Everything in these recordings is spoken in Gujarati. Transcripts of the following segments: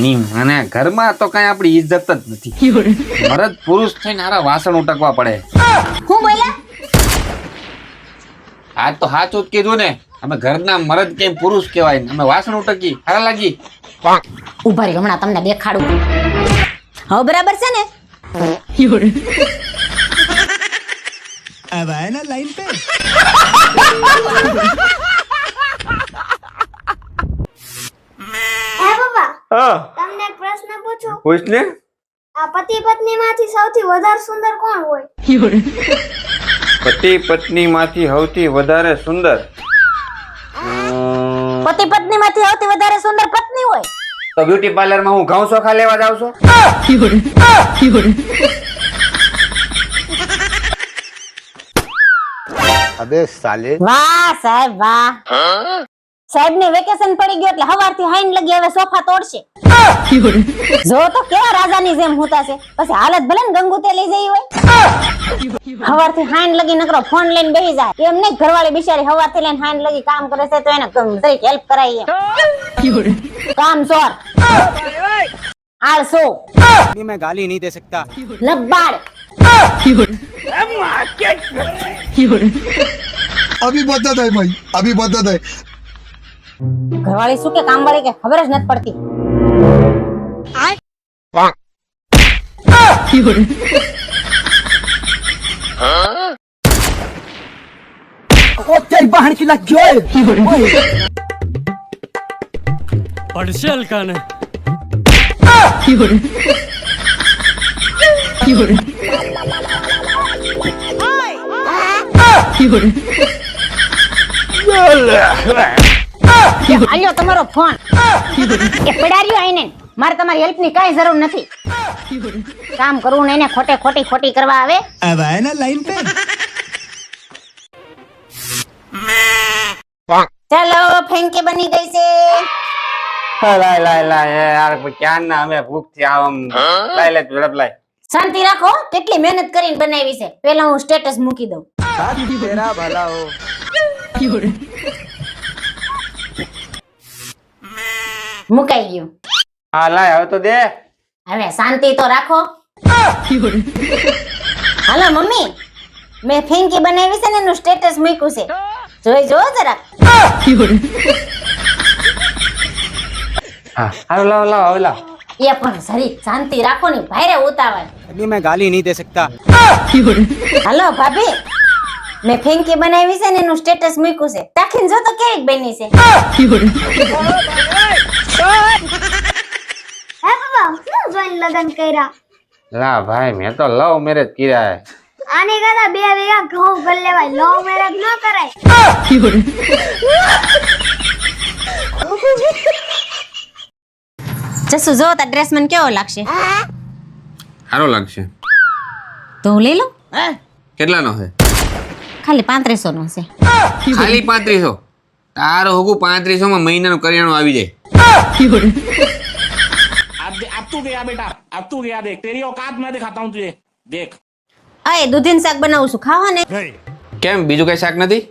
ની મને ઘરમાં તો કઈ આપણી ઇજ્જત જ નથી. મરદ પુરુષ થઈને આરા વાસણ ઉટકવા પડે. હું બોલ્યા? આ તો સાચું જ કીધું ને. અમે ઘરના મરદ કેમ પુરુષ કહેવાય ને અમે વાસણ ઉટકી હારા લાગી. ઉભા રહી હમણાં તમને દેખાડું. હવે બરાબર છે ને? अब आए ना लाइन पे. હે પપ્પા, હા તમને એક પ્રશ્ન પૂછું. પૂછ ને. આ પતિ પત્ની માંથી સૌથી વધારે સુંદર કોણ હોય? પતિ પત્ની માંથી સૌથી વધારે સુંદર પતિ પત્ની માંથી સૌથી વધારે સુંદર પત્ની હોય. તો બ્યુટી પાર્લર માં હું ઘઉં ચોખા લેવા જાઉં છું. अबे साले. વાહ સાહેબ વાહ. સાહેબ ને વેકેશન પડી ગયો એટલે હવારથી હાઈન લગી હવે સોફા તોડશે. જો તો કેવા રાજાની જેમ હોતા છે. પછી હાલત ભલે ને ગંગુતે લઈ જઈ હોય. હવારથી હાઈન લગી નકરો ફોન લઈને બેસી જાય. એમ નહીં ઘરવાળી બિચારી હવારથી લઈને હાઈન લગી કામ કરે છે તો એને જરીક હેલ્પ કરાય એમ. કામ ચોર આળસો मैं गाली नहीं दे सकता. લબ્બાડ. अभी बदत है भाई, अभी बदत है. ઘરવાળી શું કે કામવાળી કે ખબર જ નથી પડતી. પડશે હલકાને. આલ્યો તમારો ફોન એ પડાર્યો આઈને. મારે તમારી હેલ્પ ની કાઈ જરૂર નથી. કામ કરવું ને એને ખોટે ખોટી કરવા આવે. अब आए ना लाइन पे. ચાલો ફેંકી બની ગઈ છે. લાય યાર ક્યાં ના અમે ભૂખ થી આમ લાય ઝડપ લાય. શાંતિ રાખો. કેટલી મહેનત કરીને બનાવી છે. પેલા હું સ્ટેટસ મૂકી દઉં. तेरा भला हो. મુકાઈ ગયું. હા લાય હવે તો દે. હવે શાંતિ તો રાખો. હાલો મમ્મી, મેં ફેંકી બનાવી છે ને એનું સ્ટેટસ મૂક્યું છે. જોઈ જો જરાક. હા હાલો લાવ હવે લાવ. એ પણ જરી શાંતિ રાખો ને ભાઈરે ઉતાવળ. अभी मैं गाली नहीं दे सकता. હાલો ભાભી, મેં ફેંકી બનાવી છે ને એનું સ્ટેટસ મૂક્યું છે. ચાખીને જો તો કેવી બની છે. હે પપ્પા, શું જોઈને લગ્ન કર્યા? લા ભાઈ મેં તો લવ મેરેજ કર્યા. આને કહેતા 2 વીઘા ઘઉં ભર લેવાય, લવ મેરેજ ન કરાય. જસુ જો તા ડ્રેસ મને કેવો લાગશે? સારો લાગશે. તો હું લઈ લઉં. કેટલાનો છે? ખાલી 3500 નો છે. ખાલી 3500? તારો હોગું 3500 માં મહિનાનું કરિયાણું આવી જાય. अब तू गया बेटा, अब तू गया. देख तेरी औकात मैं दिखाता हूँ तुझे. देख. અય દૂધીનું શાક બનાવું છું, ખાવા ને? કેમ બીજું કઈ શાક નથી?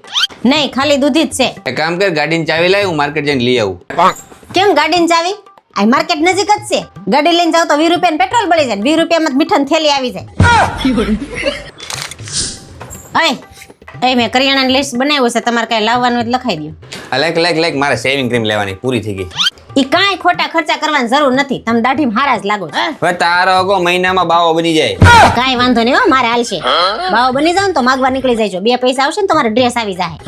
નહીં, ખાલી દૂધી જ છે. એક કામ કર ગાડીની ચાવી લાય હું માર્કેટ જઈને લઈ આવું. કેમ ગાડીની ચાવી? આ માર્કેટ નજીક જ છે. ગાડી લઈને જાવ તો 20 રૂપિયાનું પેટ્રોલ બળી જાય. 20 રૂપિયામાં મીઠાની થેલી આવી જાય. અય મેં કરિયાણાની લિસ્ટ બનાવ્યું છે. તમારે કઈ લાવવાનું હોય તો લખાઈ દો. લાઈક મારે સેવિંગ ક્રીમ લેવાની પૂરી થઈ ગઈ. ઈ કાંઈ ખોટા ખર્ચા કરવાની જરૂર નથી. તમે દાઢીમાં હારા જ લાગો છો. હવે તારો હોગો મહિનામાં બાવો બની જાય. કાંઈ વાંધો નહીં હો, મારે હાલશે. બાવો બની જાવ ને તો માગવા નીકળી જાય. 2 પૈસા આવશે ને તમારો ડ્રેસ આવી જાય.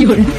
Fiore.